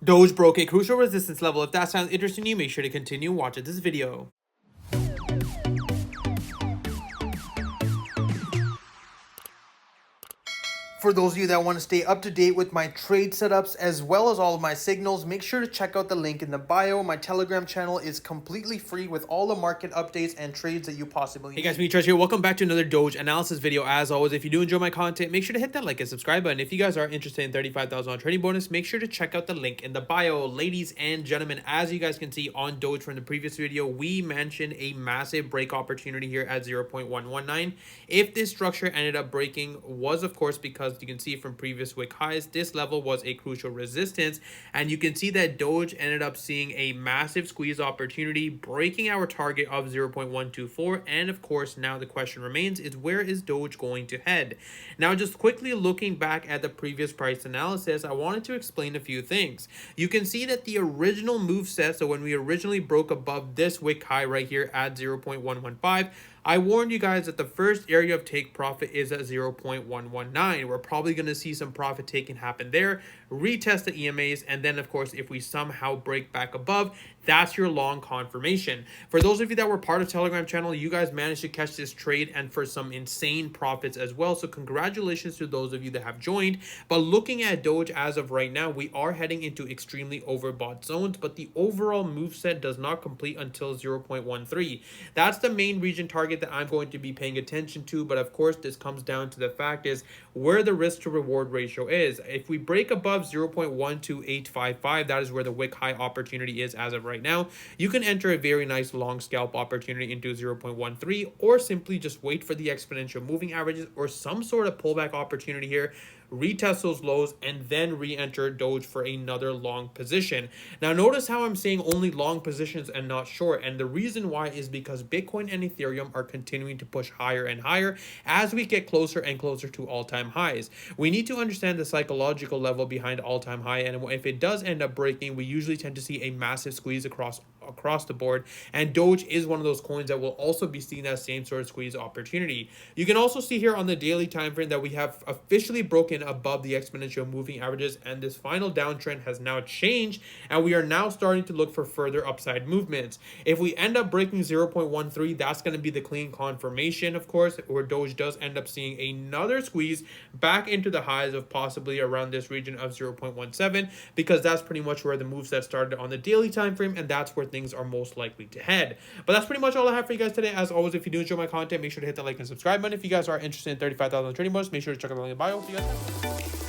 Doge broke a crucial resistance level. If that sounds interesting to you, make sure to continue watching this video. For those of you that want to stay up to date with my trade setups as well as all of my signals, make sure to check out the link in the bio. My Telegram channel is completely free with all the market updates and trades that you possibly need. Hey guys, Pingu Charts here. Welcome back to another Doge analysis video. As always, if you do enjoy my content, make sure to hit that like and subscribe button. If you guys are interested in $35,000 trading bonus, make sure to check out the link in the bio. Ladies and gentlemen, as you guys can see on Doge from the previous video, we mentioned a massive break opportunity here at 0.119. If this structure ended up breaking, was of course because you can see from previous wick highs, this level was a crucial resistance, and you can see that Doge ended up seeing a massive squeeze opportunity, breaking our target of 0.124. And of course, now the question remains is, where is Doge going to head? Now, just quickly looking back at the previous price analysis, I wanted to explain a few things. You can see that the original move set, so when we originally broke above this wick high right here at 0.115, I warned you guys that the first area of take profit is at 0.119. We're probably going to see some profit taking happen there, retest the EMAs, and then of course if we somehow break back above, that's your long confirmation. For those of you that were part of Telegram channel, you guys managed to catch this trade and for some insane profits as well. So congratulations to those of you that have joined. But looking at Doge as of right now, we are heading into extremely overbought zones, but the overall move set does not complete until 0.13. That's the main region target that I'm going to be paying attention to. But of course, this comes down to the fact is where the risk to reward ratio is. If we break above 0.12855, that is where the wick high opportunity is as of right now. You can enter a very nice long scalp opportunity into 0.13, or simply just wait for the exponential moving averages or some sort of pullback opportunity here, retest those lows, and then re-enter Doge for another long position. Now notice how I'm saying only long positions and not short, and the reason why is because Bitcoin and Ethereum are continuing to push higher and higher as we get closer and closer to all-time highs. We need to understand the psychological level behind all-time high, and if it does end up breaking, we usually tend to see a massive squeeze across the board, and Doge is one of those coins that will also be seeing that same sort of squeeze opportunity. You can also see here on the daily time frame that we have officially broken above the exponential moving averages, and this final downtrend has now changed, and we are now starting to look for further upside movements. If we end up breaking 0.13, that's going to be the clean confirmation, of course, where Doge does end up seeing another squeeze back into the highs of possibly around this region of 0.17, because that's pretty much where the move set started on the daily time frame, and that's where things are most likely to head. But that's pretty much all I have for you guys today. As always, if you do enjoy my content, make sure to hit that like and subscribe button. If you guys are interested in $35,000 trading bonus, make sure to check out the link in the bio. See you guys next time.